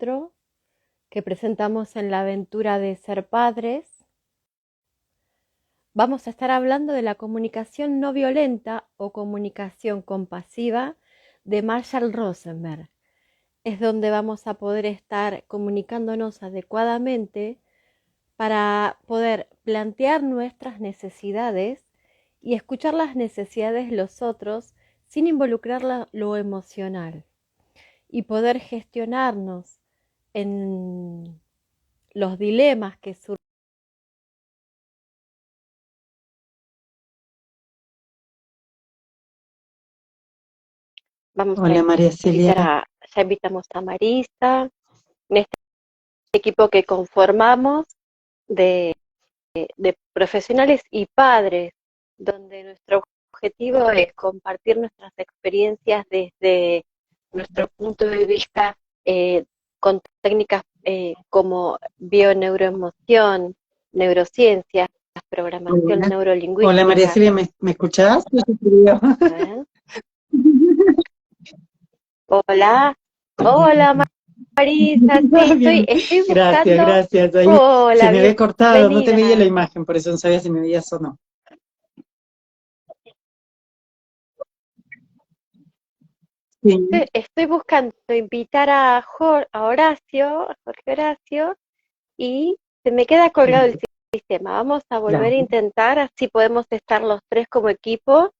encuentro que presentamos en la aventura de ser padres. Vamos a estar hablando de la comunicación no violenta o comunicación compasiva de Marshall Rosenberg. Es donde vamos a poder estar comunicándonos adecuadamente para poder plantear nuestras necesidades y escuchar las necesidades de los otros sin involucrar lo emocional y poder gestionarnos en los dilemas que surgen. Vamos a Hola María Celia. ya invitamos a Marisa, en este equipo que conformamos de profesionales y padres, donde nuestro objetivo es compartir nuestras experiencias desde nuestro punto de vista con técnicas como bioneuroemoción, neurociencias, programación Hola, hola María neurolingüística. Celia, ¿me escuchás? ¿Eh? Hola, hola Marisa, sí, Bien, estoy gracias, buscando. gracias. Ahí se Hola, me había cortado, no te veía la bienvenida. imagen, por eso no sabía si me veías o no. Sí, Estoy buscando invitar a Horacio, a Jorge Horacio, y se me queda colgado el sistema. Vamos a volver a gracias. intentar, así podemos estar los tres como equipo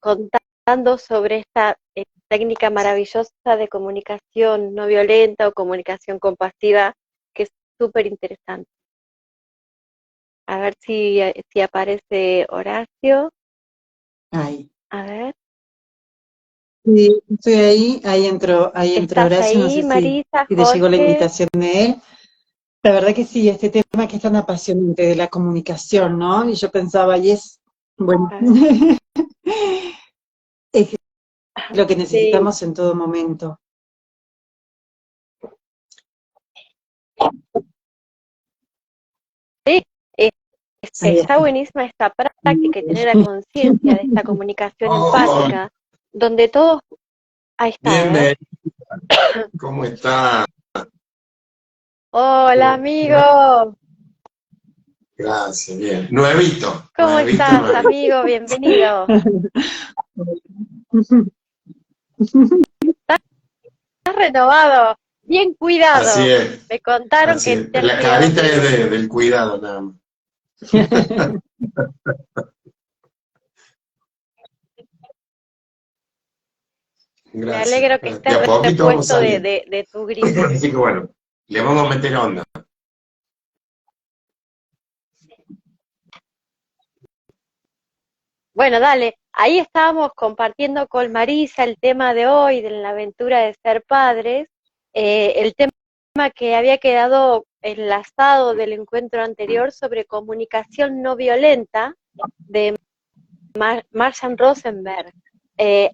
contando sobre esta técnica maravillosa de comunicación no violenta o comunicación compasiva, que es súper interesante. A ver si aparece Horacio. Ahí. A ver. Sí, estoy ahí entró ¿Estás Horacio, no ahí, sé si Marisa, te llegó la Jorge? invitación de él. La verdad que sí, este tema que es tan apasionante de la comunicación, ¿no? Y yo pensaba, y es, bueno, A ver. es lo que Sí, necesitamos en todo momento. sí, eh, Ahí está está. buenísima esta práctica y tener la conciencia de esta comunicación empática, donde todos, ahí está, a ver. Bienvenido, ¿cómo está? Hola amigo, Gracias, bien. Nuevito, ¿cómo nuevito, estás nuevito. amigo? Bienvenido. ¿Estás renovado? Bien Así cuidado. es, Me contaron así que es. te han La cuidado carita es mucho. del cuidado, nada más. Me Gracias. alegro que De estés a poquito vamos repuesto saliendo. de tu gripe. Así que bueno, le vamos a meter onda. Bueno, dale, ahí estábamos compartiendo con Marisa el tema de hoy, de la aventura de ser padres, el tema que había quedado enlazado del encuentro anterior sobre comunicación no violenta de Marshall Rosenberg.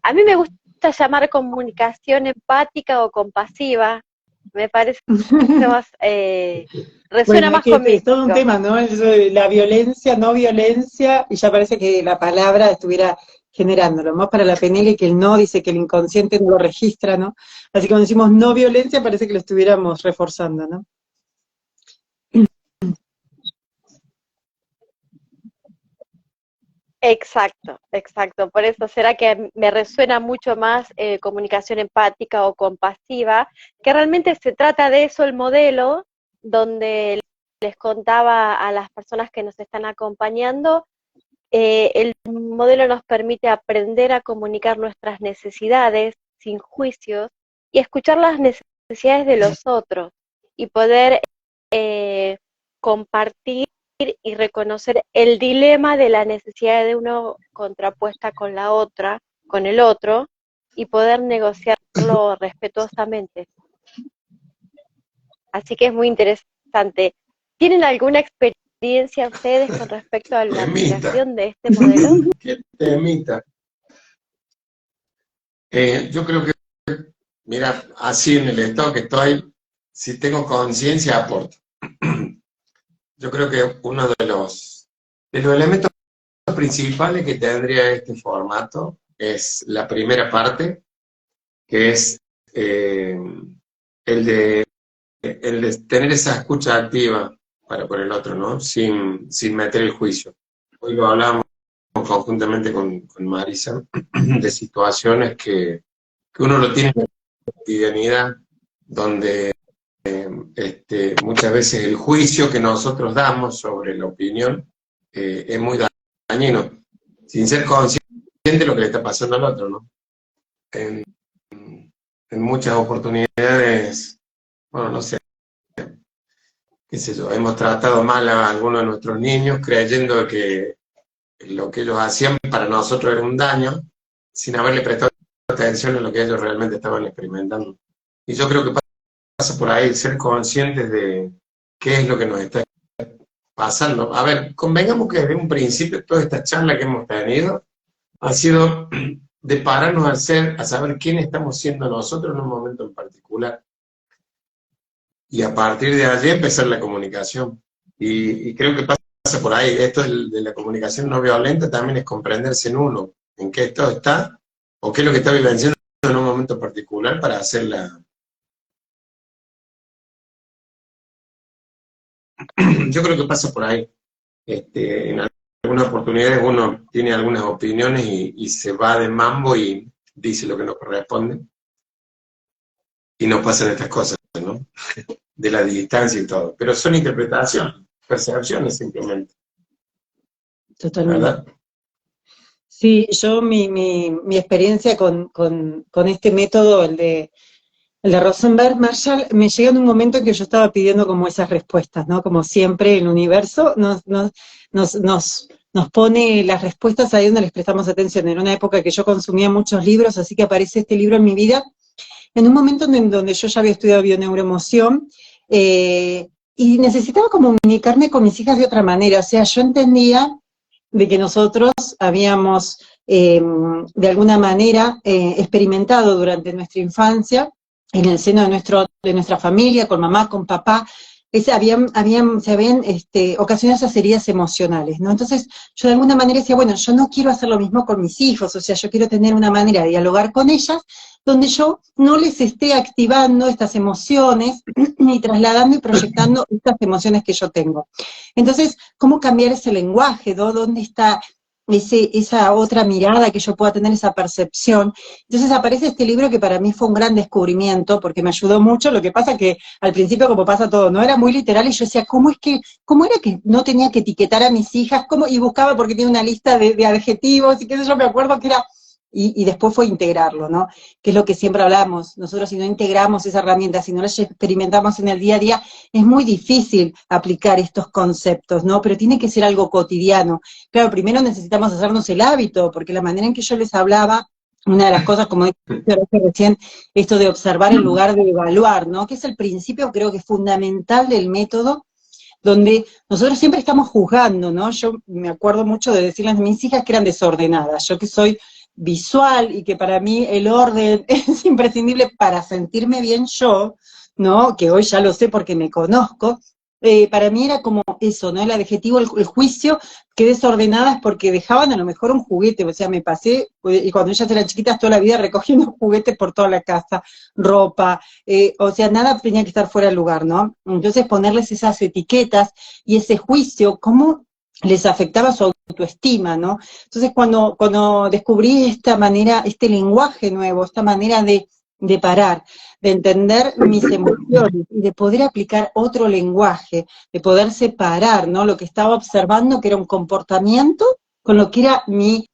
A mí me gusta llamar comunicación empática o compasiva, me parece más, resuena Bueno, es más que es conmigo. todo un tema, ¿no? Eso de la violencia, no violencia, y ya parece que la palabra estuviera generándolo, más para la PNL que el no dice que el inconsciente no lo registra, ¿no? Así que cuando decimos no violencia parece que lo estuviéramos reforzando, ¿no? Exacto, exacto. Por eso será que me resuena mucho más comunicación empática o compasiva, que realmente se trata de eso el modelo, donde les contaba a las personas que nos están acompañando, el modelo nos permite aprender a comunicar nuestras necesidades sin juicios y escuchar las necesidades de los otros y poder compartir y reconocer el dilema de la necesidad de uno contrapuesta con la otra, con el otro, y poder negociarlo respetuosamente. Así que es muy interesante. ¿Tienen alguna experiencia ustedes con respecto a la Temita, aplicación de este modelo? qué temita. Yo creo que, mira, así en el estado que estoy, si tengo conciencia, aporto. Yo creo que uno de los elementos principales que tendría este formato es la primera parte, que es el de el de tener esa escucha activa para por el otro, ¿no? Sin meter el juicio. Hoy lo hablábamos conjuntamente con Marisa, de situaciones que uno lo tiene en la cotidianidad, donde muchas veces el juicio que nosotros damos sobre la opinión es muy dañino, sin ser consciente de lo que le está pasando al otro, ¿no? En, en muchas oportunidades, bueno, no sé, qué sé yo, hemos tratado mal a algunos de nuestros niños creyendo que lo que ellos hacían para nosotros era un daño, sin haberle prestado atención a lo que ellos realmente estaban experimentando. Y yo creo que pasa por ahí, ser conscientes de qué es lo que nos está pasando. A ver, convengamos que desde un principio toda esta charla que hemos tenido ha sido de pararnos a saber quién estamos siendo nosotros en un momento en particular. Y a partir de allí empezar la comunicación. Y creo que pasa por ahí. Esto de la comunicación no violenta también es comprenderse en uno, en qué estado está, o qué es lo que está vivenciando en un momento particular para hacerla. Yo creo que pasa por ahí. En algunas oportunidades uno tiene algunas opiniones y se va de mambo y dice lo que no corresponde. Y nos pasan estas cosas, ¿no? De la distancia y todo. Pero son interpretaciones, percepciones simplemente. Totalmente. ¿Verdad? Sí, yo mi experiencia con este método, el de Rosenberg, Marshall, me llega en un momento en que yo estaba pidiendo como esas respuestas, ¿no? Como siempre el universo nos pone las respuestas ahí donde les prestamos atención. En una época que yo consumía muchos libros, así que aparece este libro en mi vida, en un momento en donde yo ya había estudiado bioneuroemoción, y necesitaba comunicarme con mis hijas de otra manera. O sea, yo entendía de que nosotros habíamos, de alguna manera, experimentado durante nuestra infancia, en el seno de nuestra familia, con mamá, con papá, se habían ocasionado esas heridas emocionales, ¿no? Entonces, yo de alguna manera decía, bueno, yo no quiero hacer lo mismo con mis hijos, o sea, yo quiero tener una manera de dialogar con ellas, donde yo no les esté activando estas emociones, ni trasladando y proyectando estas emociones que yo tengo. Entonces, ¿cómo cambiar ese lenguaje, ¿no? ¿Dónde está esa otra mirada que yo pueda tener, esa percepción? Entonces aparece este libro que para mí fue un gran descubrimiento, porque me ayudó mucho. Lo que pasa que al principio, como pasa todo, no era muy literal, y yo decía, ¿cómo era que no tenía que etiquetar a mis hijas? Y buscaba porque tiene una lista de adjetivos, y qué sé yo, me acuerdo que era... Y después fue integrarlo, ¿no? Que es lo que siempre hablamos. Nosotros, si no integramos esa herramienta, si no la experimentamos en el día a día, es muy difícil aplicar estos conceptos, ¿no? Pero tiene que ser algo cotidiano. Claro, primero necesitamos hacernos el hábito, porque la manera en que yo les hablaba, una de las cosas, como dije recién, esto de observar en lugar de evaluar, ¿no? Que es el principio, creo que fundamental del método, donde nosotros siempre estamos juzgando, ¿no? Yo me acuerdo mucho de decirles a mis hijas que eran desordenadas. Yo que soy visual y que para mí el orden es imprescindible para sentirme bien yo, ¿no? Que hoy ya lo sé porque me conozco, para mí era como eso, ¿no? El adjetivo, el juicio, que desordenadas porque dejaban a lo mejor un juguete, o sea, me pasé, y cuando ellas eran chiquitas, toda la vida recogiendo juguetes por toda la casa, ropa, o sea, nada tenía que estar fuera del lugar, ¿no? Entonces ponerles esas etiquetas y ese juicio, ¿cómo les afectaba su autoestima, ¿no? Entonces cuando descubrí esta manera, este lenguaje nuevo, esta manera de parar, de entender mis emociones y de poder aplicar otro lenguaje, de poder separar, ¿no? Lo que estaba observando, que era un comportamiento, con lo que era mi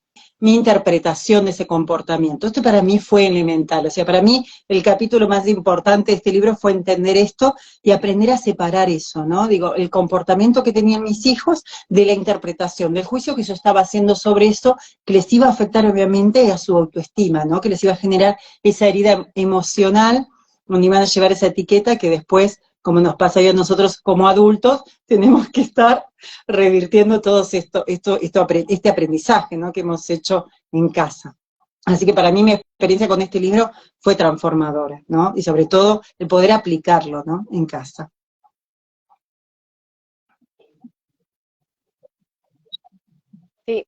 interpretación de ese comportamiento. Esto para mí fue elemental. O sea, para mí el capítulo más importante de este libro fue entender esto y aprender a separar eso, ¿no? Digo, el comportamiento que tenían mis hijos de la interpretación, del juicio que yo estaba haciendo sobre eso, que les iba a afectar obviamente a su autoestima, ¿no? Que les iba a generar esa herida emocional, donde iban a llevar esa etiqueta que después, como nos pasa a nosotros como adultos, tenemos que estar revirtiendo todo este aprendizaje, ¿no? Que hemos hecho en casa. Así que para mí mi experiencia con este libro fue transformadora, ¿no? Y sobre todo el poder aplicarlo, ¿no? En casa. Sí,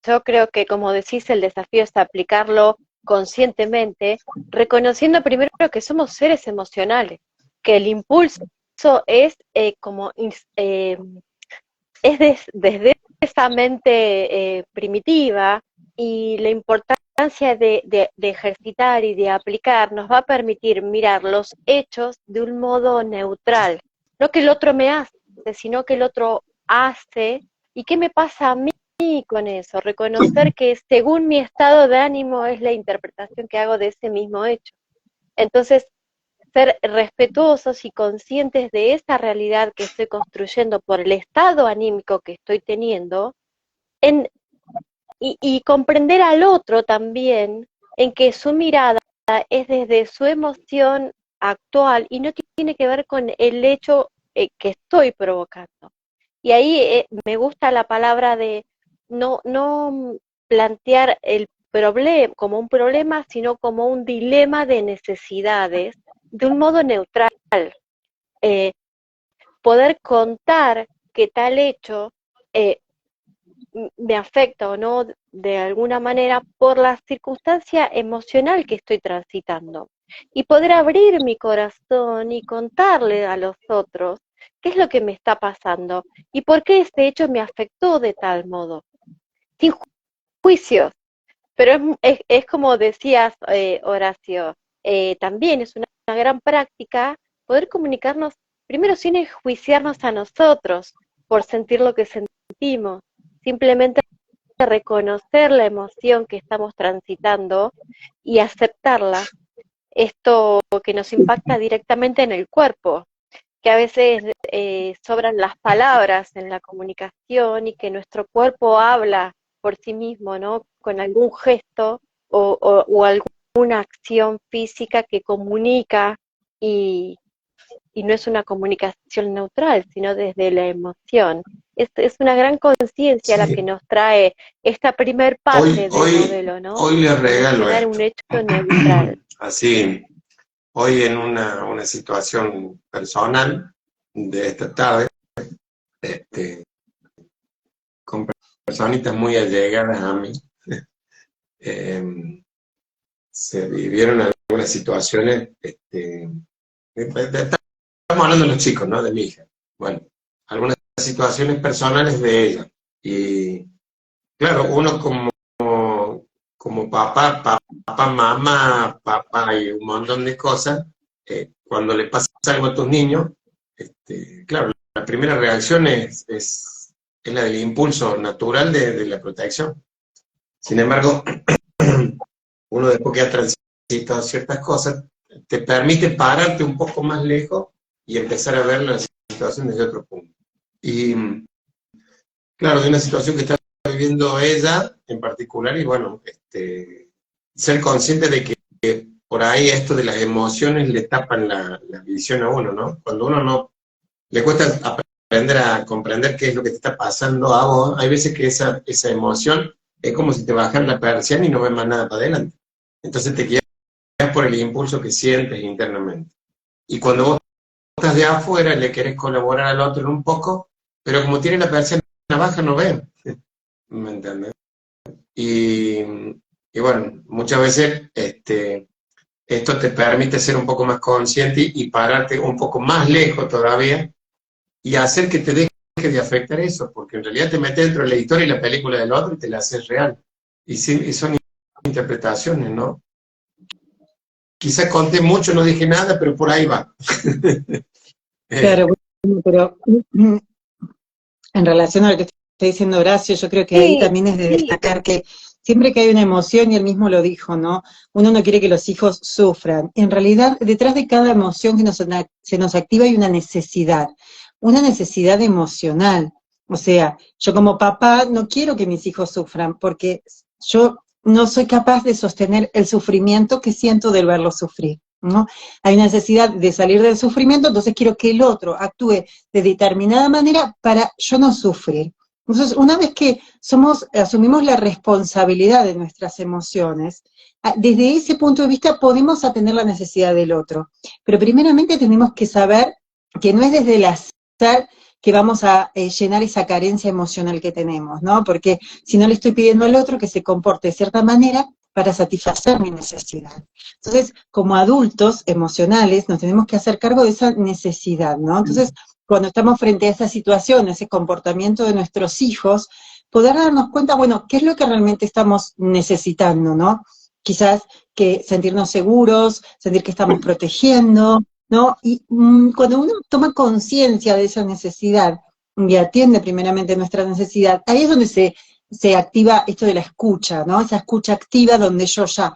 yo creo que, como decís, el desafío es aplicarlo conscientemente, reconociendo primero que somos seres emocionales, que el impulso es desde esa mente primitiva, y la importancia de ejercitar y de aplicar nos va a permitir mirar los hechos de un modo neutral. No que el otro me hace, sino que el otro hace. ¿Y qué me pasa a mí con eso? Reconocer que según mi estado de ánimo es la interpretación que hago de ese mismo hecho. Entonces, ser respetuosos y conscientes de esa realidad que estoy construyendo por el estado anímico que estoy teniendo, y comprender al otro también en que su mirada es desde su emoción actual y no tiene que ver con el hecho que estoy provocando. Y ahí me gusta la palabra de no plantear el problema como un problema, sino como un dilema de necesidades, de un modo neutral. Poder contar que tal hecho me afecta o no de alguna manera por la circunstancia emocional que estoy transitando. Y poder abrir mi corazón y contarle a los otros qué es lo que me está pasando y por qué este hecho me afectó de tal modo, sin juicios. Pero es como decías, Horacio, también es una gran práctica poder comunicarnos primero sin enjuiciarnos a nosotros por sentir lo que sentimos, simplemente reconocer la emoción que estamos transitando y aceptarla. Esto que nos impacta directamente en el cuerpo, que a veces sobran las palabras en la comunicación y que nuestro cuerpo habla por sí mismo, ¿no? Con algún gesto o alguna acción física que comunica, y no es una comunicación neutral, sino desde la emoción. Es una gran conciencia la que Sí. nos trae esta primer parte del modelo, ¿no? Hoy les regalo Mencionar un esto. hecho neutral. Así, hoy en una situación personal de esta tarde, con personitas muy allegadas a mí, se vivieron algunas situaciones, estamos hablando de los chicos, ¿no? De mi hija. Bueno, algunas situaciones personales de ella. Y claro, uno como papá y un montón de cosas, cuando le pasa algo a tus niños, claro, la primera reacción es la del impulso natural de la protección. Sin embargo, uno después que ha transitado ciertas cosas, te permite pararte un poco más lejos y empezar a ver la situación desde otro punto. Y claro, de una situación que está viviendo ella en particular, y bueno, ser consciente de que por ahí esto de las emociones le tapan la visión a uno, ¿no? Cuando uno no le cuesta aprender a comprender qué es lo que te está pasando a vos, hay veces que esa emoción es como si te bajaran la persiana y no ves más nada para adelante. Entonces te quedas por el impulso que sientes internamente. Y cuando vos estás de afuera, le querés colaborar al otro en un poco, pero como tiene la persiana baja, no ve. ¿Me entiendes? Y bueno, muchas veces esto te permite ser un poco más consciente y pararte un poco más lejos todavía y hacer que te deje de afectar eso, porque en realidad te metes dentro de la historia y la película del otro y te la haces real. Y son interpretaciones, ¿no? Quizás conté mucho, no dije nada, pero por ahí va. Claro, bueno, pero en relación a lo que está diciendo Horacio, yo creo que ahí Sí, también es de sí, destacar que siempre que hay una emoción, y él mismo lo dijo, ¿no? Uno no quiere que los hijos sufran. En realidad, detrás de cada emoción que se nos activa hay una necesidad emocional. O sea, yo como papá no quiero que mis hijos sufran, porque yo no soy capaz de sostener el sufrimiento que siento de verlos sufrir, ¿no? Hay una necesidad de salir del sufrimiento, entonces quiero que el otro actúe de determinada manera para yo no sufrir. Entonces, una vez que asumimos la responsabilidad de nuestras emociones, desde ese punto de vista podemos atender la necesidad del otro. Pero primeramente tenemos que saber que no es desde el hacer que vamos a llenar esa carencia emocional que tenemos, ¿no? Porque si no le estoy pidiendo al otro que se comporte de cierta manera, para satisfacer mi necesidad. Entonces, como adultos emocionales, nos tenemos que hacer cargo de esa necesidad, ¿no? Entonces, cuando estamos frente a esa situación, ese comportamiento de nuestros hijos, poder darnos cuenta, bueno, ¿qué es lo que realmente estamos necesitando, no? Quizás que sentirnos seguros, sentir que estamos protegiendo, ¿no? Y cuando uno toma conciencia de esa necesidad y atiende primeramente nuestra necesidad, ahí es donde se activa esto de la escucha, ¿no? Esa escucha activa donde yo ya,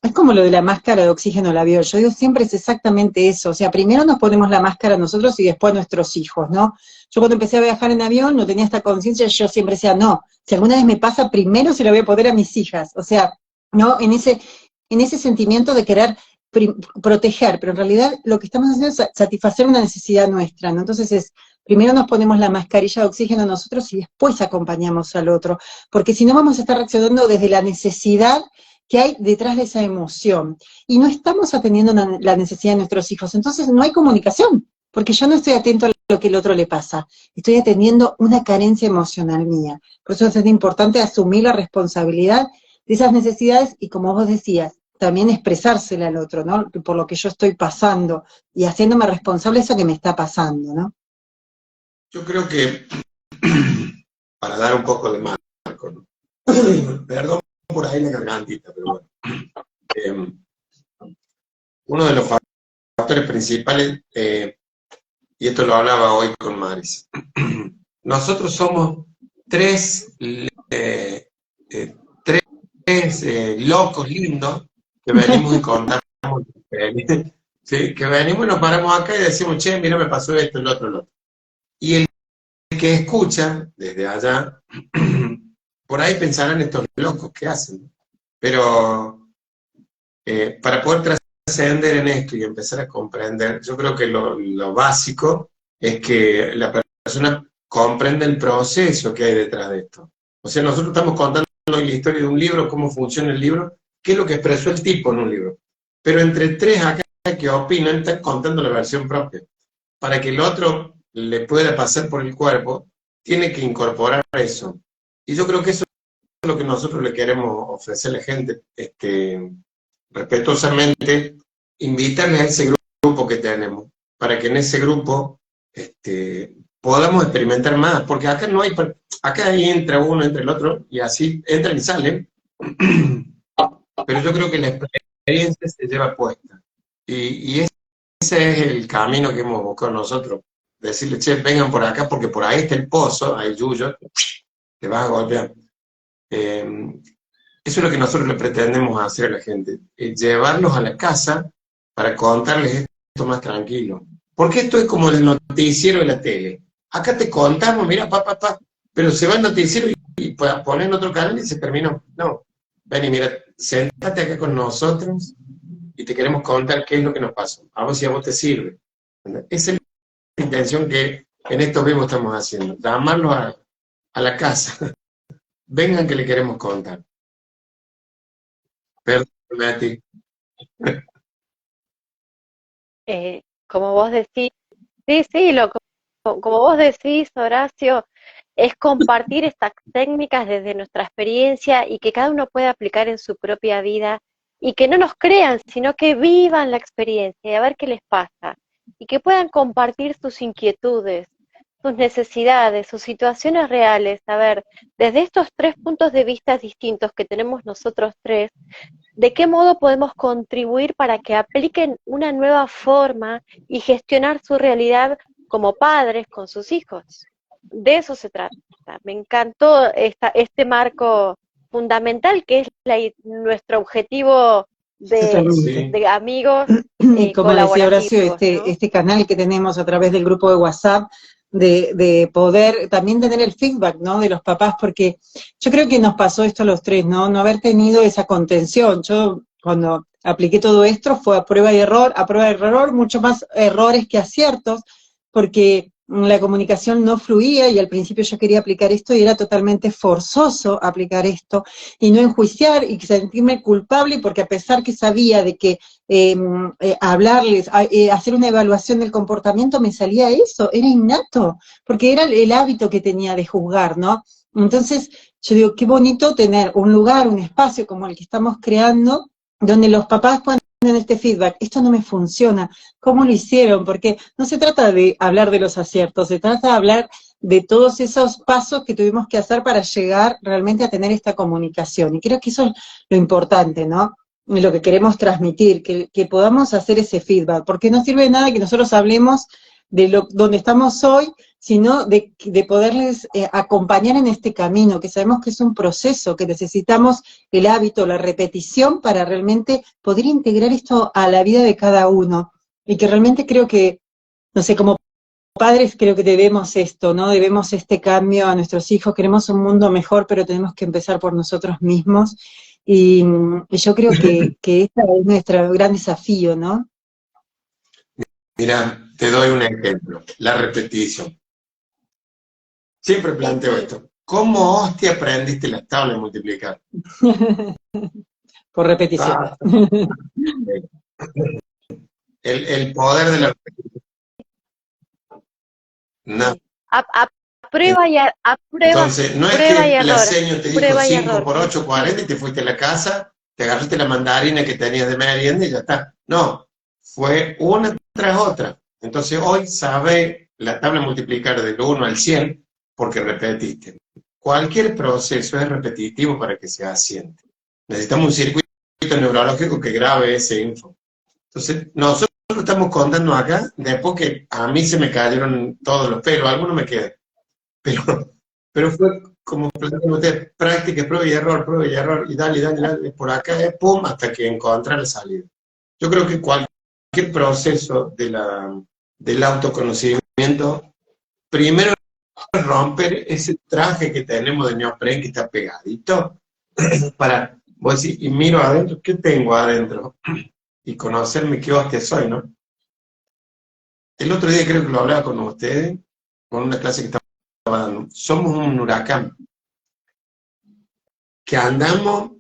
es como lo de la máscara de oxígeno labial, yo digo siempre es exactamente eso, o sea, primero nos ponemos la máscara nosotros y después nuestros hijos, ¿no? Yo cuando empecé a viajar en avión no tenía esta conciencia, yo siempre decía, no, si alguna vez me pasa, primero se lo voy a poner a mis hijas, o sea, ¿no? En ese sentimiento de querer proteger, pero en realidad lo que estamos haciendo es satisfacer una necesidad nuestra, ¿no? Entonces primero nos ponemos la mascarilla de oxígeno nosotros y después acompañamos al otro, porque si no vamos a estar reaccionando desde la necesidad que hay detrás de esa emoción, y no estamos atendiendo la necesidad de nuestros hijos, entonces no hay comunicación, porque yo no estoy atento a lo que el otro le pasa, estoy atendiendo una carencia emocional mía, por eso es importante asumir la responsabilidad de esas necesidades, y como vos decías, también expresársela al otro, ¿no? Por lo que yo estoy pasando, y haciéndome responsable de eso que me está pasando, ¿no? Yo creo que, para dar un poco de marco, ¿no? Perdón por ahí la gargantita, pero bueno. Uno de los factores principales, y esto lo hablaba hoy con Maris, nosotros somos tres locos lindos que venimos y contamos, ¿viste? Sí, que venimos y nos paramos acá y decimos, che, mira, me pasó esto, el otro. Y el que escucha desde allá, por ahí pensarán estos locos que hacen, pero para poder trascender en esto y empezar a comprender, yo creo que lo básico es que la persona comprenda el proceso que hay detrás de esto. O sea, nosotros estamos contando la historia de un libro, cómo funciona el libro, qué es lo que expresó el tipo en un libro. Pero entre tres acá que opinan están contando la versión propia. Para que el otro le pueda pasar por el cuerpo, tiene que incorporar eso. Y yo creo que eso es lo que nosotros le queremos ofrecer a la gente, respetuosamente, invitarles a ese grupo que tenemos, para que en ese grupo podamos experimentar más, porque acá no hay, acá ahí entra uno, entra el otro, y así entran y salen, pero yo creo que la experiencia se lleva puesta, y ese es el camino que hemos buscado nosotros, decirle, che, vengan por acá, porque por ahí está el pozo, ahí Yuyo, te vas a golpear. Eso es lo que nosotros le pretendemos hacer a la gente, llevarlos a la casa para contarles esto más tranquilo. Porque esto es como el noticiero de la tele. Acá te contamos, mira, pero se va el noticiero y ponen otro canal y se terminó. No, ven y mira, sentate acá con nosotros y te queremos contar qué es lo que nos pasó. A vos si a vos te sirve. Esa es la intención que en estos vivos estamos haciendo, llamarlos a la casa. Vengan que le queremos contar. Perdón, a ti. Como vos decís, sí, como vos decís, Horacio, es compartir estas técnicas desde nuestra experiencia y que cada uno pueda aplicar en su propia vida y que no nos crean, sino que vivan la experiencia y a ver qué les pasa y que puedan compartir sus inquietudes, sus necesidades, sus situaciones reales, a ver, desde estos tres puntos de vista distintos que tenemos nosotros tres, ¿de qué modo podemos contribuir para que apliquen una nueva forma y gestionar su realidad como padres con sus hijos? De eso se trata. Me encantó este marco fundamental que es nuestro objetivo de amigos como decía Horacio, ¿no? este canal que tenemos a través del grupo de WhatsApp, de poder también tener el feedback, ¿no?, de los papás, porque yo creo que nos pasó esto a los tres, ¿no?, no haber tenido esa contención. Yo cuando apliqué todo esto fue a prueba y error, mucho más errores que aciertos, porque la comunicación no fluía y al principio yo quería aplicar esto y era totalmente forzoso aplicar esto y no enjuiciar y sentirme culpable porque a pesar que sabía de que hablarles, hacer una evaluación del comportamiento me salía eso, era innato, porque era el hábito que tenía de juzgar, ¿no? Entonces, yo digo, qué bonito tener un lugar, un espacio como el que estamos creando, donde los papás puedan tener este feedback, esto no me funciona, ¿cómo lo hicieron? Porque no se trata de hablar de los aciertos, se trata de hablar de todos esos pasos que tuvimos que hacer para llegar realmente a tener esta comunicación. Y creo que eso es lo importante, ¿no? Lo que queremos transmitir, que podamos hacer ese feedback, porque no sirve de nada que nosotros hablemos de donde estamos hoy, sino de poderles acompañar en este camino, que sabemos que es un proceso, que necesitamos el hábito, la repetición para realmente poder integrar esto a la vida de cada uno. Y que realmente creo que, no sé, como padres creo que debemos esto, ¿no? Debemos este cambio a nuestros hijos, queremos un mundo mejor, pero tenemos que empezar por nosotros mismos. Y yo creo que este es nuestro gran desafío, ¿no? Mira, te doy un ejemplo, la repetición. Siempre planteo esto. ¿Cómo hostia aprendiste las tablas de multiplicar? Por repetición. Ah, el poder de la repetición. No. A prueba y a prueba, Entonces, no es prueba y que la error, seño te dijo prueba y 5 error. por 8, 40 y te fuiste a la casa, te agarraste la mandarina que tenías de merienda y ya está. No, fue una tras otra. Entonces, hoy sabe la tabla de multiplicar del 1 al 100 porque repetiste. Cualquier proceso es repetitivo para que se asiente. Necesitamos un circuito neurológico que grabe ese info. Entonces, nosotros estamos contando acá, después que a mí se me cayeron todos los pelos, algunos me quedan. Pero fue como usted, práctica, prueba y error, y dale, por acá, pum, hasta que encontrar la salida. Yo creo que cualquier proceso del autoconocimiento, primero es romper ese traje que tenemos de neopren que está pegadito, para, vos decir, y miro adentro, ¿qué tengo adentro? Y conocerme qué hostia soy, ¿no? El otro día creo que lo hablaba con ustedes, con una clase que estaba dando. Somos un huracán, que andamos,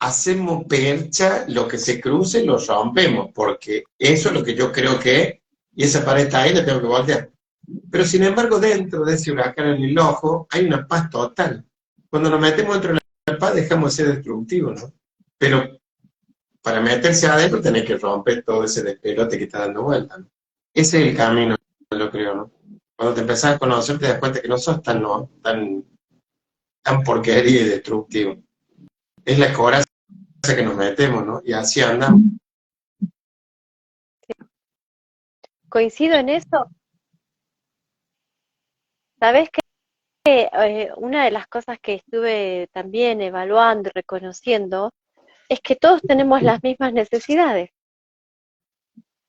hacemos percha, lo que se cruce lo rompemos, porque eso es lo que yo creo que es, y esa pared está ahí, la tengo que voltear. Pero sin embargo, dentro de ese huracán en el ojo, hay una paz total. Cuando nos metemos dentro de la paz, dejamos de ser destructivos, ¿no? Pero para meterse adentro, tenés que romper todo ese despelote que está dando vuelta, ¿no? Ese es el camino, yo creo, ¿no? Cuando te empezás a conocer, te das cuenta que no sos tan porquería y destructivo. Es la coraza que nos metemos, ¿no? Y así andamos. Coincido en eso. Sabes que una de las cosas que estuve también evaluando y reconociendo es que todos tenemos las mismas necesidades.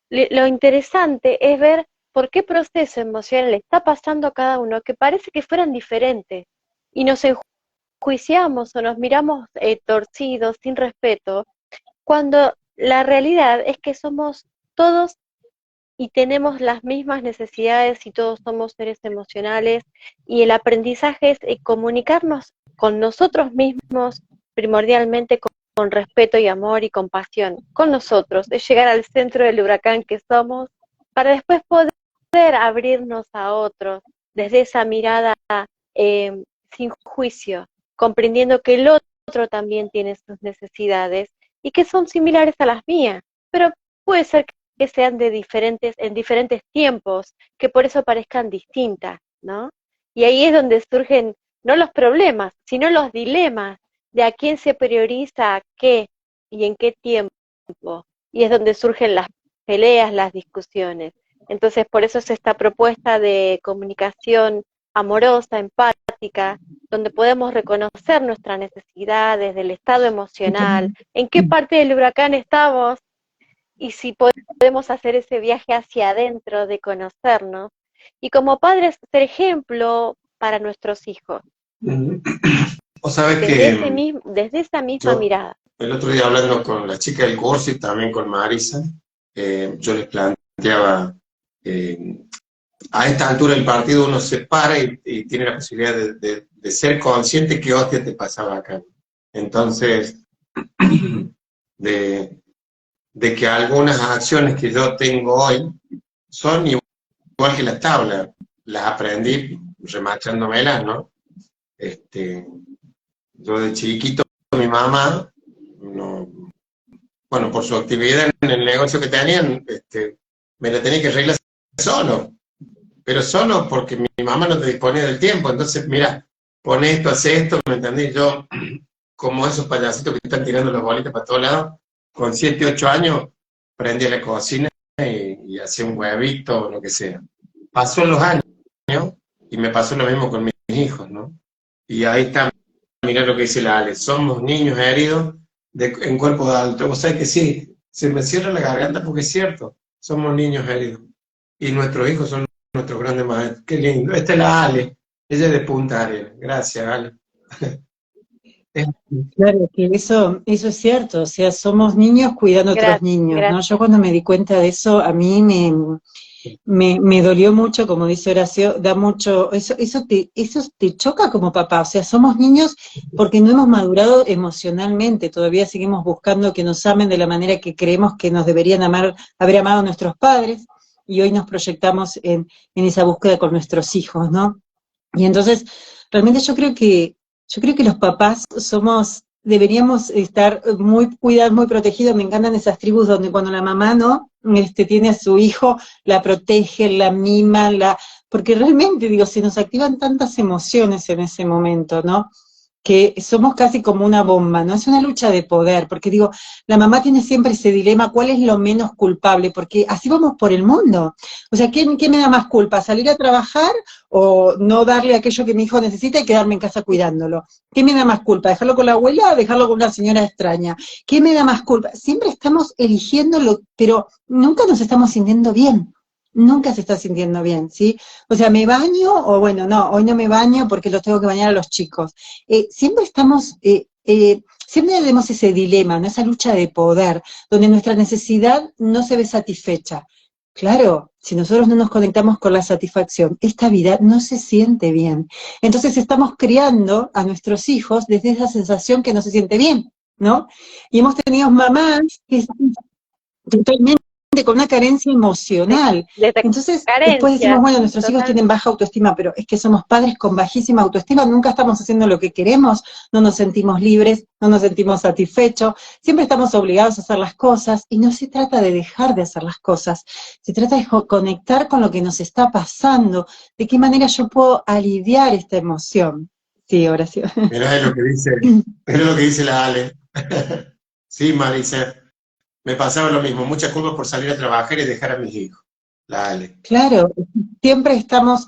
Lo interesante es ver por qué proceso emocional está pasando a cada uno que parece que fueran diferentes y nos enjuiciamos o nos miramos torcidos, sin respeto, cuando la realidad es que somos todos y tenemos las mismas necesidades y todos somos seres emocionales y el aprendizaje es comunicarnos con nosotros mismos primordialmente con respeto y amor y compasión, con nosotros, es llegar al centro del huracán que somos para después poder abrirnos a otros desde esa mirada sin juicio, comprendiendo que el otro también tiene sus necesidades y que son similares a las mías, pero puede ser que sean en diferentes tiempos, que por eso parezcan distintas, ¿no? Y ahí es donde surgen no los problemas, sino los dilemas de a quién se prioriza qué y en qué tiempo. Y es donde surgen las peleas, las discusiones. Entonces, por eso es esta propuesta de comunicación amorosa, empática, donde podemos reconocer nuestras necesidades del estado emocional, en qué parte del huracán estamos, y si podemos hacer ese viaje hacia adentro de conocernos, y como padres ser ejemplo para nuestros hijos. Vos sabés Desde esa misma mirada. El otro día hablando con la chica del curso y también con Marisa, yo les planteaba, a esta altura del partido uno se para y tiene la posibilidad de ser consciente que hostia te pasaba acá. Entonces, de que algunas acciones que yo tengo hoy son igual que las tablas, las aprendí remachándomelas, ¿no? Yo de chiquito, mi mamá, no, bueno, por su actividad en el negocio que tenían, me la tenía que arreglar solo, pero solo porque mi mamá no te disponía del tiempo. Entonces, mira, pon esto, hace esto, ¿me entendí? Yo, como esos payasitos que están tirando las bolitas para todos lados, con 7, 8 años, prendí a la cocina y hacía un huevito o lo que sea. Pasó los años y me pasó lo mismo con mis hijos, ¿no? Y ahí está, mirá lo que dice la Ale, somos niños heridos en cuerpos adultos. Vos sabés que sí, se me cierra la garganta porque es cierto, somos niños heridos. Y nuestros hijos son nuestros grandes maestros. Qué lindo. Esta es la Ale, ella es de Punta Arenas. Gracias, Ale. Claro que eso es cierto, o sea, somos niños cuidando a otros niños, ¿no? Yo Gracias. cuando me di cuenta de eso, a mí me dolió mucho, como dice Horacio, da mucho, eso te choca como papá, o sea, somos niños porque no hemos madurado emocionalmente, todavía seguimos buscando que nos amen de la manera que creemos que nos deberían amar, haber amado nuestros padres, y hoy nos proyectamos en esa búsqueda con nuestros hijos, ¿no? Y entonces, realmente yo creo que los papás deberíamos estar muy cuidados, muy protegidos. Me encantan esas tribus donde cuando la mamá no, tiene a su hijo, la protege, la mima, porque realmente, digo, se nos activan tantas emociones en ese momento, ¿no? Que somos casi como una bomba, ¿no? Es una lucha de poder, porque digo, la mamá tiene siempre ese dilema, ¿cuál es lo menos culpable? Porque así vamos por el mundo. O sea, ¿qué me da más culpa? ¿Salir a trabajar o no darle aquello que mi hijo necesita y quedarme en casa cuidándolo? ¿Qué me da más culpa? ¿Dejarlo con la abuela o dejarlo con una señora extraña? ¿Qué me da más culpa? Siempre estamos eligiéndolo, pero nunca nos estamos sintiendo bien. Nunca se está sintiendo bien, ¿sí? O sea, ¿me baño? O bueno, no, hoy no me baño porque los tengo que bañar a los chicos. Siempre tenemos ese dilema, ¿no? Esa lucha de poder, donde nuestra necesidad no se ve satisfecha. Claro, si nosotros no nos conectamos con la satisfacción, esta vida no se siente bien. Entonces estamos criando a nuestros hijos desde esa sensación que no se siente bien, ¿no? Y hemos tenido mamás que están totalmente con una carencia emocional. Desde Entonces, después decimos, carencia, bueno, nuestros hijos tienen totalmente. baja autoestima, pero es que somos padres con bajísima autoestima, nunca estamos haciendo lo que queremos, no nos sentimos libres, no nos sentimos satisfechos, siempre estamos obligados a hacer las cosas, y no se trata de dejar de hacer las cosas, se trata de conectar con lo que nos está pasando, de qué manera yo puedo aliviar esta emoción. Sí, Horacio. Mirá lo que dice la Ale. Sí, Marisa, me pasaba lo mismo, mucha culpa por salir a trabajar y dejar a mis hijos. La Ale. Claro, siempre estamos,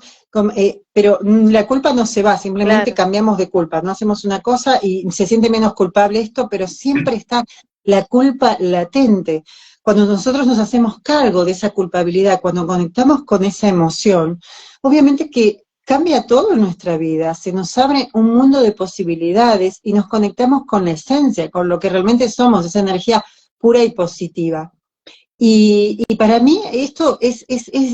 pero la culpa no se va, simplemente Claro. cambiamos de culpa, no hacemos una cosa y se siente menos culpable esto, pero siempre está la culpa latente. Cuando nosotros nos hacemos cargo de esa culpabilidad, cuando conectamos con esa emoción, obviamente que cambia todo en nuestra vida, se nos abre un mundo de posibilidades y nos conectamos con la esencia, con lo que realmente somos, esa energía pura y positiva. Y para mí esto es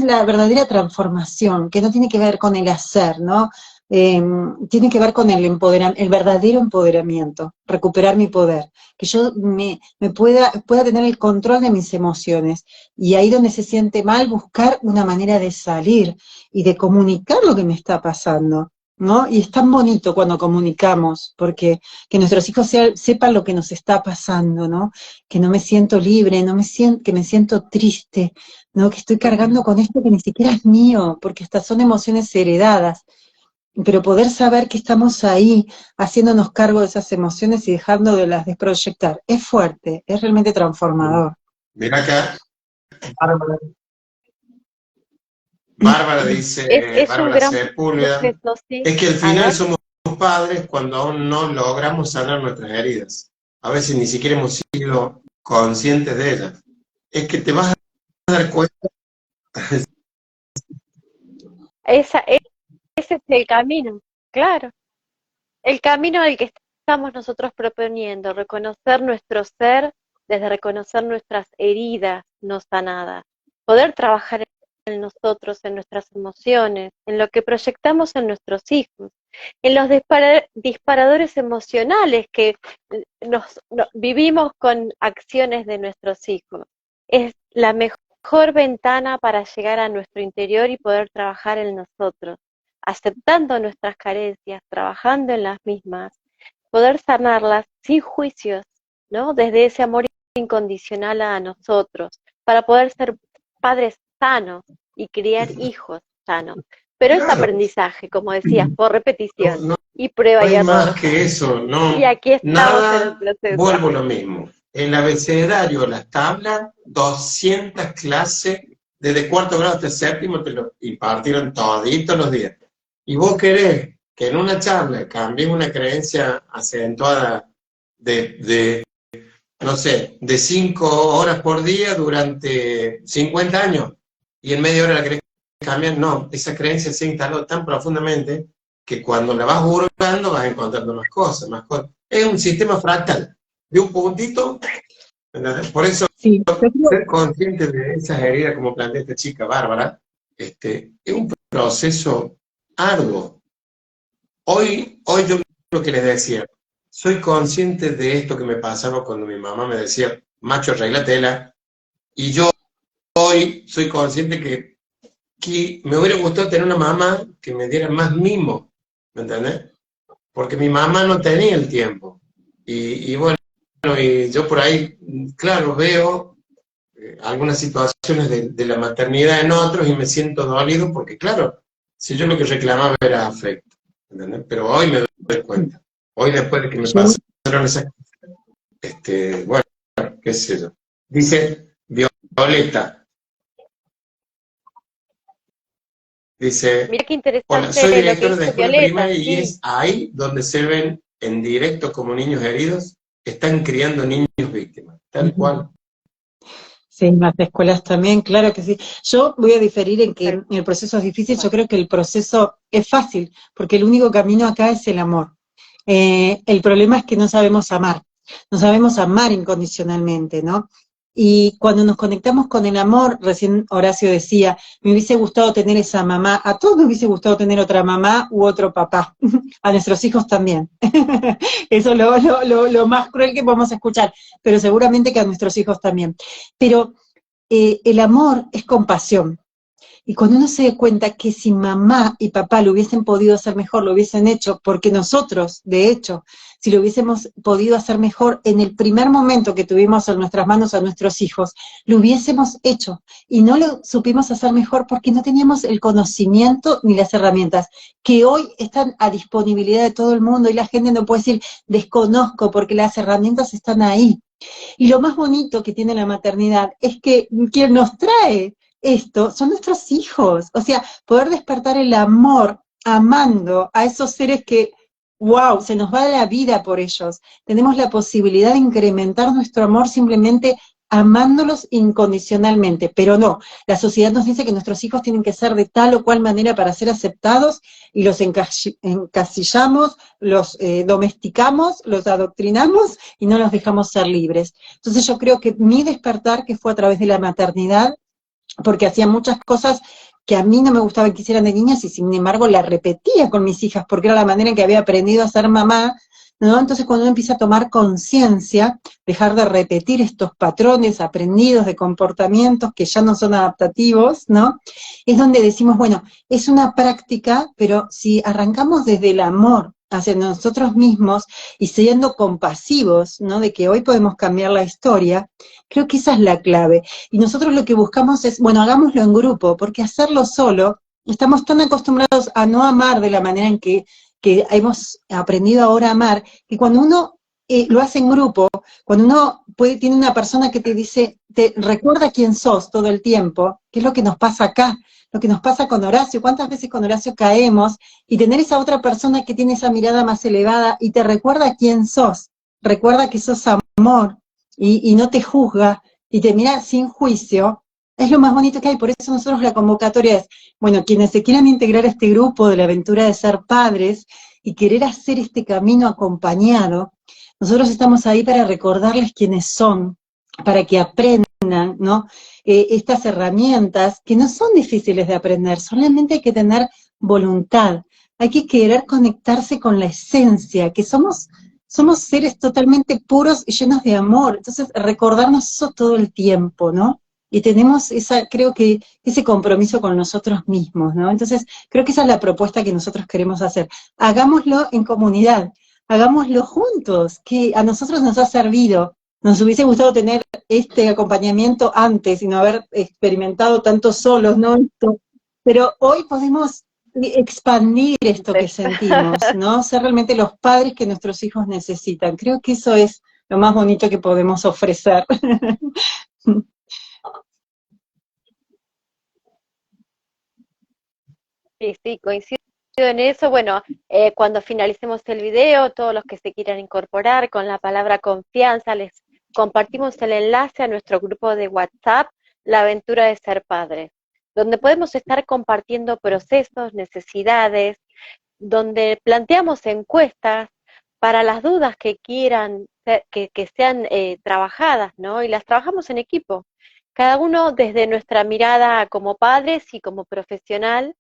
la verdadera transformación, que no tiene que ver con el hacer, ¿no? Tiene que ver con el verdadero empoderamiento, recuperar mi poder, que yo me pueda tener el control de mis emociones, y ahí donde se siente mal, buscar una manera de salir y de comunicar lo que me está pasando, ¿no? Y es tan bonito cuando comunicamos, porque que nuestros hijos sepan lo que nos está pasando, ¿no? Que no me siento libre, que me siento triste, ¿no? Que estoy cargando con esto que ni siquiera es mío, porque estas son emociones heredadas, pero poder saber que estamos ahí haciéndonos cargo de esas emociones y dejando de las desproyectar, es fuerte, es realmente transformador. Mirá acá, Bárbara, Bárbara dice, Es un Bárbara gran Sepúlveda, proceso, sí. es que al A final ver. somos padres cuando aún no logramos sanar nuestras heridas. A veces ni siquiera hemos sido conscientes de ellas. Es que te vas a dar cuenta. Esa, e- Ese es el camino, claro. El camino al que estamos nosotros proponiendo, reconocer nuestro ser desde reconocer nuestras heridas no sanadas, poder trabajar en nosotros, en nuestras emociones, en lo que proyectamos en nuestros hijos, en los disparadores emocionales que vivimos con acciones de nuestros hijos. Es la mejor ventana para llegar a nuestro interior y poder trabajar en nosotros, aceptando nuestras carencias, trabajando en las mismas, poder sanarlas sin juicios, ¿no? Desde ese amor incondicional a nosotros, para poder ser padres sanos y criar hijos sanos. Pero es Claro, aprendizaje, como decías, por no, repetición no y prueba y hay error. más que eso, Y no, aquí estamos en el nada, proceso. vuelvo a lo mismo. El abecedario, las tablas, 200 clases, desde cuarto grado hasta séptimo, te lo impartieron toditos los días. Y vos querés que en una charla cambies una creencia acentuada de no sé, de 5 horas por día durante 50 años, y en media hora la querés cambiar, no, esa creencia se instaló tan profundamente que cuando la vas hurgando vas encontrando más cosas, más cosas. Es un sistema fractal, de un puntito, ¿entendés? Por eso Sí, yo creo, ser consciente de esas heridas, como plantea esta chica Bárbara, es un proceso arduo. Hoy yo lo que les decía, soy consciente de esto que me pasaba cuando mi mamá me decía, macho, arreglatela, y yo hoy soy consciente que me hubiera gustado tener una mamá que me diera más mimo, ¿me entendés? Porque mi mamá no tenía el tiempo. Y bueno, y yo por ahí, claro, veo algunas situaciones de la maternidad en otros y me siento dolido porque, claro, si yo lo que reclamaba era afecto, ¿entendés? Pero hoy me doy cuenta. Hoy después de que me yo, pasaron esas, bueno, qué sé yo. Dice Violeta, dice, Mira qué hola, soy interesante lo que director de dice escuela Violeta, primaria y sí. es ahí donde se ven en directo como niños heridos, están criando niños víctimas, tal cual. sí, en las escuelas también, claro que sí. Yo voy a diferir en que Tal el proceso es difícil, yo cual. creo que el proceso es fácil, porque el único camino acá es el amor. El problema es que no sabemos amar incondicionalmente, ¿no? Y cuando nos conectamos con el amor, recién Horacio decía, me hubiese gustado tener esa mamá, a todos nos hubiese gustado tener otra mamá u otro papá, a nuestros hijos también. Eso es lo más cruel que podemos escuchar, pero seguramente que a nuestros hijos también. Pero el amor es compasión. Y cuando uno se da cuenta que si mamá y papá lo hubiesen podido hacer mejor, lo hubiesen hecho, porque nosotros, de hecho, si lo hubiésemos podido hacer mejor en el primer momento que tuvimos en nuestras manos a nuestros hijos, lo hubiésemos hecho. Y no lo supimos hacer mejor porque no teníamos el conocimiento ni las herramientas, que hoy están a disponibilidad de todo el mundo y la gente no puede decir desconozco porque las herramientas están ahí. Y lo más bonito que tiene la maternidad es que quien nos trae esto son nuestros hijos. O sea, poder despertar el amor amando a esos seres que, wow, se nos va la vida por ellos. Tenemos la posibilidad de incrementar nuestro amor simplemente amándolos incondicionalmente, pero no, la sociedad nos dice que nuestros hijos tienen que ser de tal o cual manera para ser aceptados y los encasillamos, los domesticamos, los adoctrinamos y no los dejamos ser libres. Entonces yo creo que mi despertar, que fue a través de la maternidad, porque hacía muchas cosas que a mí no me gustaba que hicieran de niñas y sin embargo la repetía con mis hijas porque era la manera en que había aprendido a ser mamá, ¿no? Entonces cuando uno empieza a tomar conciencia, dejar de repetir estos patrones aprendidos de comportamientos que ya no son adaptativos, ¿no? Es donde decimos, bueno, es una práctica, pero si arrancamos desde el amor hacia nosotros mismos y siendo compasivos, ¿no? De que hoy podemos cambiar la historia, creo que esa es la clave. Y nosotros lo que buscamos es, bueno, hagámoslo en grupo, porque hacerlo solo, estamos tan acostumbrados a no amar de la manera en que hemos aprendido ahora a amar, que cuando uno lo hace en grupo, cuando uno tiene una persona que te dice, te recuerda quién sos todo el tiempo, que es lo que nos pasa acá, lo que nos pasa con Horacio, cuántas veces con Horacio caemos, y tener esa otra persona que tiene esa mirada más elevada y te recuerda quién sos, recuerda que sos amor, y no te juzga, y te mira sin juicio, es lo más bonito que hay. Por eso nosotros la convocatoria es, bueno, quienes se quieran integrar a este grupo de la aventura de ser padres y querer hacer este camino acompañado, nosotros estamos ahí para recordarles quiénes son, para que aprendan, ¿no? Estas herramientas que no son difíciles de aprender, solamente hay que tener voluntad, hay que querer conectarse con la esencia, que somos seres totalmente puros y llenos de amor, entonces recordarnos eso todo el tiempo, ¿no? Y tenemos creo que ese compromiso con nosotros mismos, ¿no? Entonces, creo que esa es la propuesta que nosotros queremos hacer. Hagámoslo en comunidad, hagámoslo juntos, que a nosotros nos ha servido. Nos hubiese gustado tener este acompañamiento antes y no haber experimentado tanto solos, ¿no? Pero hoy podemos expandir esto que sentimos, ¿no? Ser realmente los padres que nuestros hijos necesitan. Creo que eso es lo más bonito que podemos ofrecer. Sí, sí, coincido en eso. Bueno, cuando finalicemos el video, todos los que se quieran incorporar con la palabra confianza, les compartimos el enlace a nuestro grupo de WhatsApp, La Aventura de Ser Padre, donde podemos estar compartiendo procesos, necesidades, donde planteamos encuestas para las dudas que quieran que sean trabajadas, ¿no? Y las trabajamos en equipo, cada uno desde nuestra mirada como padres y como profesional,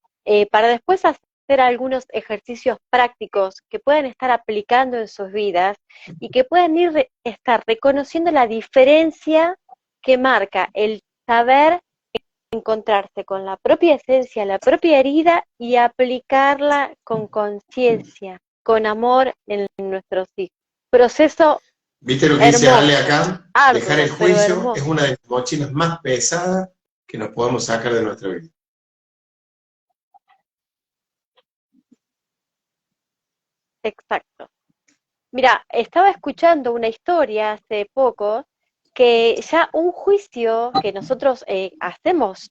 para después hacer algunos ejercicios prácticos que puedan estar aplicando en sus vidas y que puedan estar reconociendo la diferencia que marca el saber encontrarse con la propia esencia, la propia herida y aplicarla con conciencia, con amor en nuestros hijos. Proceso ¿Viste lo que dice hermoso, Ale acá? Dejar arduo, el pero juicio es hermoso. una de las mochilas más pesadas que nos podemos sacar de nuestra vida. Exacto. Mira, estaba escuchando una historia hace poco que ya un juicio que nosotros hacemos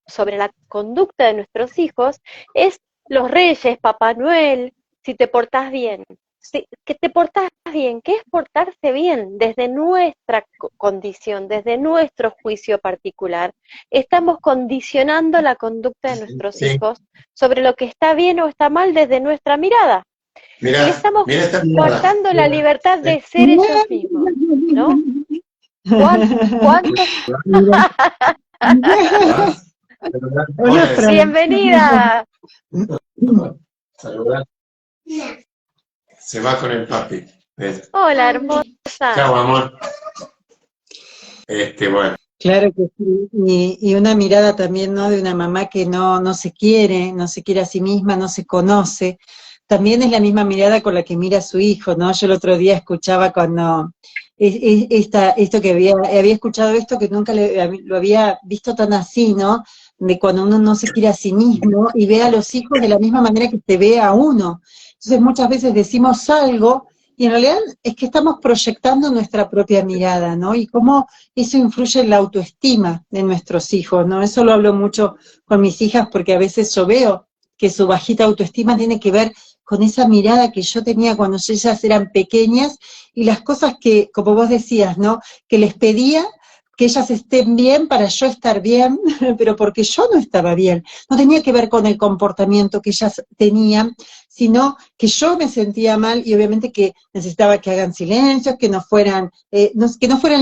sobre la conducta de nuestros hijos es los reyes, Papá Noel, si te portás bien. Que te portás bien, ¿qué es portarse bien? Desde nuestra condición, desde nuestro juicio particular, estamos condicionando la conducta de nuestros Sí. hijos sobre lo que está bien o está mal desde nuestra mirada. Y le Mira, estamos mira esta mirada. cortando la libertad de ser ellos mismos, ¿no? ¿Cuántos? Una frase. Bienvenida. Saludar. Se va con el papi. Hola, hermosa. Chao, amor. Bueno. Claro que sí, y una mirada también, ¿no? De una mamá que no se quiere, no se quiere a sí misma, no se conoce. También es la misma mirada con la que mira a su hijo, ¿no? Yo el otro día escuchaba cuando, esto que había escuchado esto que nunca lo había visto tan así, ¿no? De cuando uno no se quiere a sí mismo y ve a los hijos de la misma manera que te ve a uno. Entonces muchas veces decimos algo y en realidad es que estamos proyectando nuestra propia mirada, ¿no? Y cómo eso influye en la autoestima de nuestros hijos, ¿no? Eso lo hablo mucho con mis hijas porque a veces yo veo que su bajita autoestima tiene que ver con esa mirada que yo tenía cuando ellas eran pequeñas y las cosas que, como vos decías, ¿no? Que les pedía que ellas estén bien para yo estar bien, pero porque yo no estaba bien. No tenía que ver con el comportamiento que ellas tenían, sino que yo me sentía mal y obviamente que necesitaba que hagan silencios, que no fueran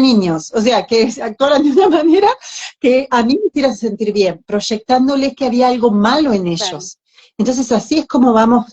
niños, o sea, que actuaran de una manera que a mí me hiciera sentir bien, proyectándoles que había algo malo en ellos. Entonces así es como vamos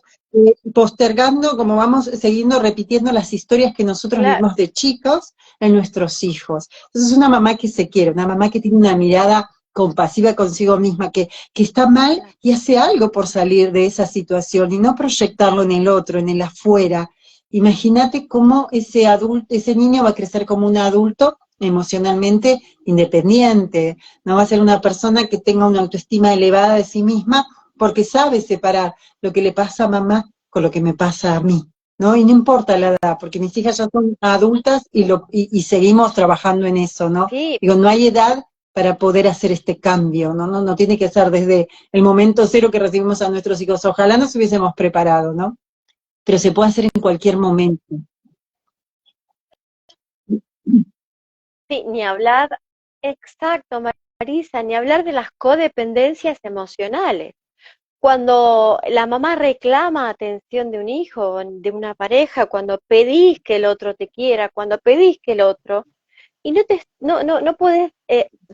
postergando, como vamos siguiendo repitiendo las historias que nosotros vimos de chicos en nuestros hijos. Entonces es una mamá que se quiere, una mamá que tiene una mirada compasiva consigo misma, que está mal y hace algo por salir de esa situación y no proyectarlo en el otro, en el afuera. Imagínate cómo ese niño va a crecer como un adulto emocionalmente independiente, no va a ser una persona que tenga una autoestima elevada de sí misma porque sabe separar lo que le pasa a mamá con lo que me pasa a mí, ¿no? Y no importa la edad, porque mis hijas ya son adultas y seguimos trabajando en eso, ¿no? Sí. Digo, no hay edad para poder hacer este cambio, no tiene que ser desde el momento cero que recibimos a nuestros hijos. Ojalá nos hubiésemos preparado, ¿no? Pero se puede hacer en cualquier momento. Sí, ni hablar, exacto, Marisa, ni hablar de las codependencias emocionales. Cuando la mamá reclama atención de un hijo, de una pareja, cuando pedís que el otro te quiera, cuando pedís que el otro, y no podés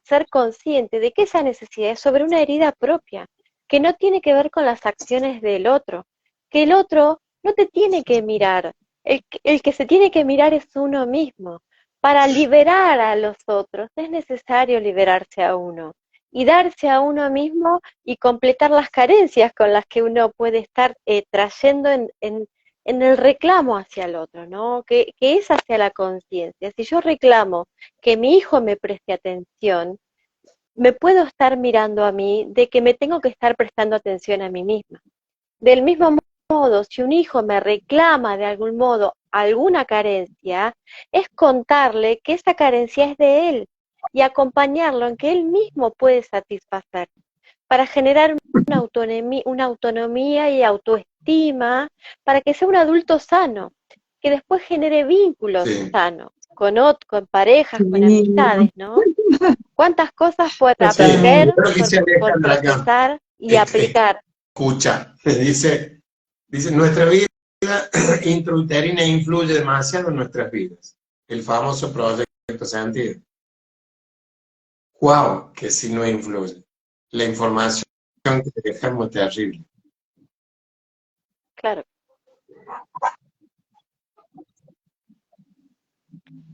ser consciente de que esa necesidad es sobre una herida propia, que no tiene que ver con las acciones del otro, que el otro no te tiene que mirar, el que se tiene que mirar es uno mismo. Para liberar a los otros es necesario liberarse a uno y darse a uno mismo y completar las carencias con las que uno puede estar trayendo en el reclamo hacia el otro, ¿no? Que es hacia la conciencia. Si yo reclamo que mi hijo me preste atención, me puedo estar mirando a mí de que me tengo que estar prestando atención a mí misma. Del mismo modo, si un hijo me reclama de algún modo alguna carencia, es contarle que esa carencia es de él y acompañarlo en que él mismo puede satisfacer para generar una autonomía y autoestima, para que sea un adulto sano, que después genere vínculos Sí, sanos con parejas, con Sí, amistades, ¿no? ¿Cuántas cosas por sí. totalmente. aprender, Yo lo que dice por Alejandra acá, procesar y aplicar? escucha, dice, nuestra vida intrauterina influye demasiado en nuestras vidas. El famoso proyecto sentido. Wow, que si no influye. La información que dejamos es terrible. Claro.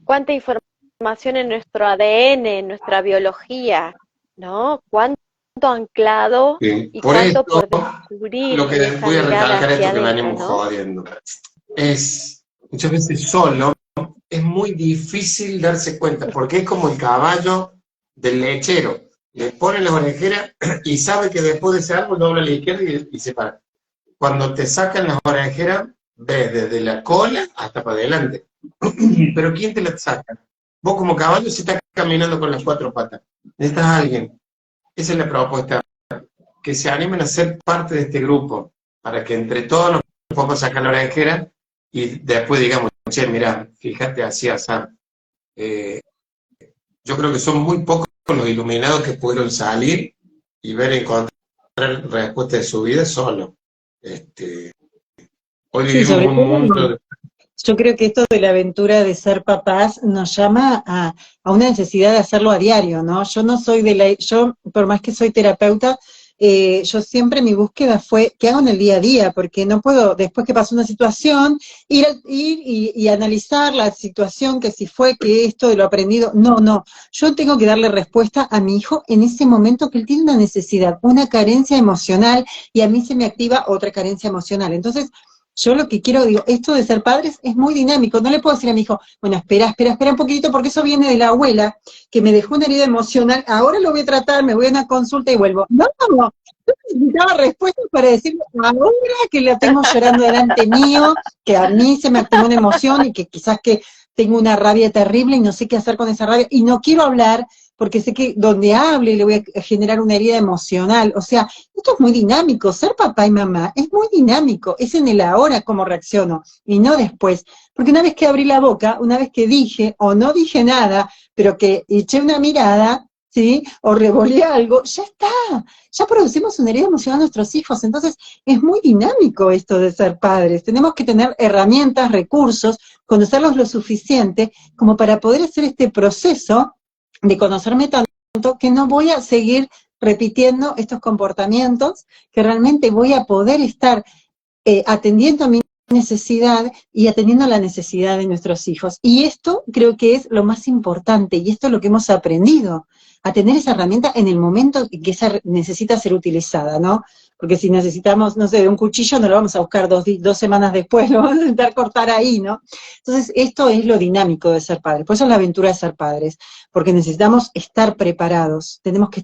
¿Cuánta información en nuestro ADN, en nuestra biología, ¿no? ¿Cuánto anclado Sí. y Por cuánto esto, por descubrir lo en que esa voy a mirada recalcar hacia esto que adentro, venimos ¿no? jodiendo. Es muchas veces solo, es muy difícil darse cuenta, porque es como el caballo del lechero. Le pone las orejeras y sabe que después de ese árbol dobla a la izquierda y se para. Cuando te sacan las orejeras, ves desde la cola hasta para adelante. Pero ¿quién te la saca? Vos como caballo si estás caminando con las cuatro patas. Necesitas a alguien. Esa es la propuesta. Que se animen a ser parte de este grupo, para que entre todos nos podamos sacar la orejera y después digamos, che, mira, fíjate así, así. Eh, yo creo que son muy pocos los iluminados que pudieron salir y ver encontrar respuesta de su vida solo. Hoy Sí, vivimos sobre un mundo todo. de... Yo creo que esto de la aventura de ser papás nos llama a una necesidad de hacerlo a diario, ¿no? Yo no soy yo, por más que soy terapeuta, yo siempre mi búsqueda fue qué hago en el día a día, porque no puedo, después que pasó una situación, ir y analizar la situación, que si fue que esto de lo aprendido, no, yo tengo que darle respuesta a mi hijo en ese momento que él tiene una necesidad, una carencia emocional, y a mí se me activa otra carencia emocional. Entonces, yo lo que quiero, digo, esto de ser padres es muy dinámico. No le puedo decir a mi hijo, bueno, espera un poquitito, porque eso viene de la abuela, que me dejó una herida emocional, ahora lo voy a tratar, me voy a una consulta y vuelvo. No, yo necesitaba respuestas para decirle, ahora que la tengo llorando delante mío, que a mí se me activó una emoción y que quizás que tengo una rabia terrible y no sé qué hacer con esa rabia, y no quiero hablar porque sé que donde hable le voy a generar una herida emocional. O sea, esto es muy dinámico, ser papá y mamá es muy dinámico, es en el ahora cómo reacciono y no después. Porque una vez que abrí la boca, una vez que dije o no dije nada, pero que eché una mirada, ¿sí? O revolví algo, ya está, ya producimos una herida emocional a nuestros hijos. Entonces, es muy dinámico esto de ser padres. Tenemos que tener herramientas, recursos, conocerlos lo suficiente como para poder hacer este proceso de conocerme tanto que no voy a seguir repitiendo estos comportamientos, que realmente voy a poder estar atendiendo a mi necesidad y atendiendo a la necesidad de nuestros hijos. Y esto creo que es lo más importante, y esto es lo que hemos aprendido, a tener esa herramienta en el momento que esa necesita ser utilizada, ¿no? Porque si necesitamos, no sé, de un cuchillo, no lo vamos a buscar 2 semanas después, lo vamos a intentar cortar ahí, ¿no? Entonces, esto es lo dinámico de ser padres, por eso es la aventura de ser padres, porque necesitamos estar preparados, tenemos que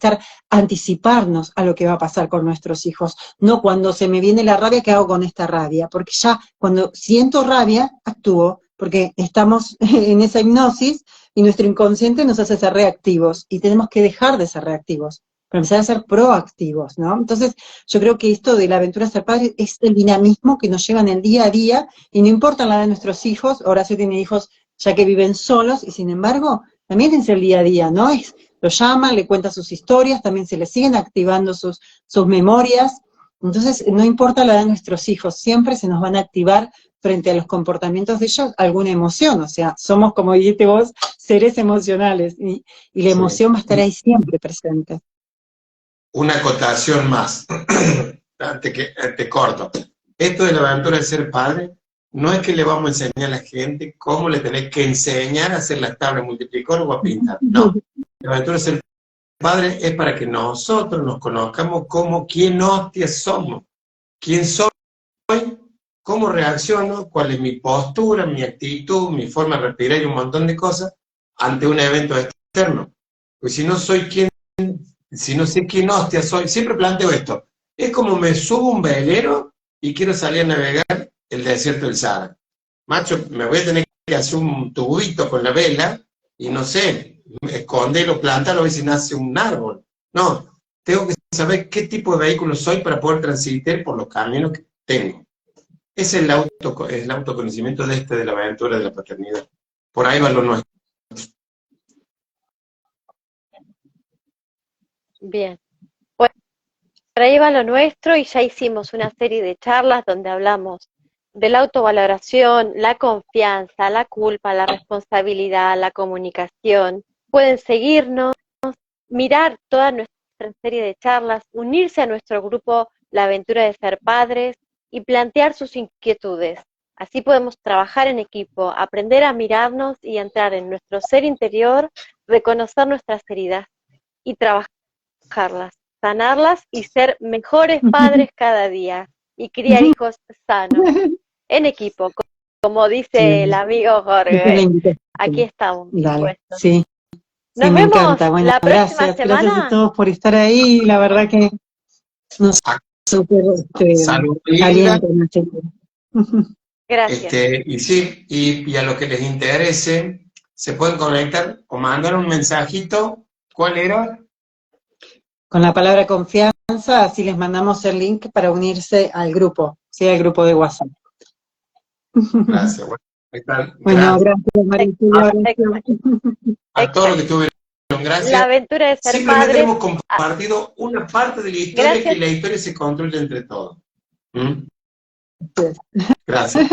anticiparnos a lo que va a pasar con nuestros hijos, no cuando se me viene la rabia, ¿qué hago con esta rabia? Porque ya cuando siento rabia, actúo, porque estamos en esa hipnosis y nuestro inconsciente nos hace ser reactivos y tenemos que dejar de ser reactivos para empezar a ser proactivos, ¿no? Entonces, yo creo que esto de la aventura de ser padre es el dinamismo que nos lleva en el día a día, y no importa la edad de nuestros hijos. Horacio tiene hijos ya que viven solos, y sin embargo, también es el día a día, ¿no? Lo llama, le cuenta sus historias, también se le siguen activando sus memorias. Entonces, no importa la edad de nuestros hijos, siempre se nos van a activar frente a los comportamientos de ellos alguna emoción. O sea, somos, como dijiste vos, seres emocionales, y la Sí. emoción va a estar ahí siempre presente. Una acotación más, antes que te corto. Esto de la aventura de ser padre, no es que le vamos a enseñar a la gente cómo le tenés que enseñar a hacer las tablas multiplicar o a pintar. No. La aventura de ser padre es para que nosotros nos conozcamos como quién hostias somos. ¿Quién soy? cómo reacciono, cuál es mi postura, mi actitud, mi forma de respirar y un montón de cosas ante un evento externo. Pues si no soy quien, si no sé quién hostia soy, siempre planteo esto. Es como me subo a un velero y quiero salir a navegar el desierto del Sahara. Macho, me voy a tener que hacer un tubito con la vela y no sé, esconderlo, plantarlo, a ver si nace un árbol. No, tengo que saber qué tipo de vehículo soy para poder transitar por los caminos que tengo. Es el autoconocimiento de la aventura de la paternidad. Por ahí va lo nuestro. Bien. Bueno, por ahí va lo nuestro y ya hicimos una serie de charlas donde hablamos de la autovaloración, la confianza, la culpa, la responsabilidad, la comunicación. Pueden seguirnos, mirar toda nuestra serie de charlas, unirse a nuestro grupo La Aventura de Ser Padres y plantear sus inquietudes. Así podemos trabajar en equipo, aprender a mirarnos y entrar en nuestro ser interior, reconocer nuestras heridas y trabajarlas, sanarlas y ser mejores padres cada día y criar hijos sanos, en equipo, como dice el Sí, amigo esa es la Jorge. Aquí invitación. estamos Dale, dispuestos. sí, sí, Nos me vemos encanta. Bueno, la próxima gracias, gracias a semana. todos por estar ahí. La verdad que nos súper Salud, Hilda. alienta. Gracias. Y sí, y a los que les interese, se pueden conectar o mandar un mensajito. ¿Cuál era? Con la palabra confianza, así les mandamos el link para unirse al grupo, sí, al grupo de WhatsApp. Gracias. Bueno, ahí están. Bueno, Gracias gracias, Maricela. a todos los que Excelente. estuvieron. La Gracias. aventura de ser Simplemente padres. hemos compartido una parte de la historia y que Gracias, la historia se construye entre todos. ¿Mm? Gracias.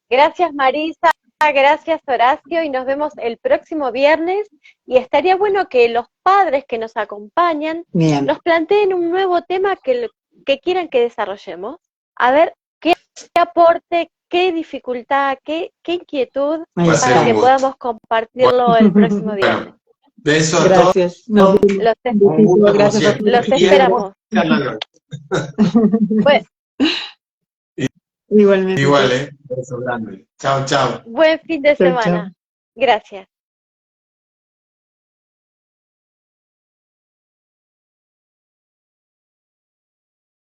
gracias Marisa, gracias Horacio y nos vemos el próximo viernes y estaría bueno que los padres que nos acompañan Bien, nos planteen un nuevo tema que quieran que desarrollemos. A ver qué aporte, qué dificultad, qué inquietud ahí Va a ser para un que está. gusto. podamos compartirlo el próximo viernes. Bueno, besos a todos. Gracias. Nos vemos. Los, Un Un besito, gusto como gracias por siempre. los Y esperamos. hermosa. Bueno, Igualmente. Igual, beso grande. Chao, chao. buen fin de Chau, chau. semana. Gracias.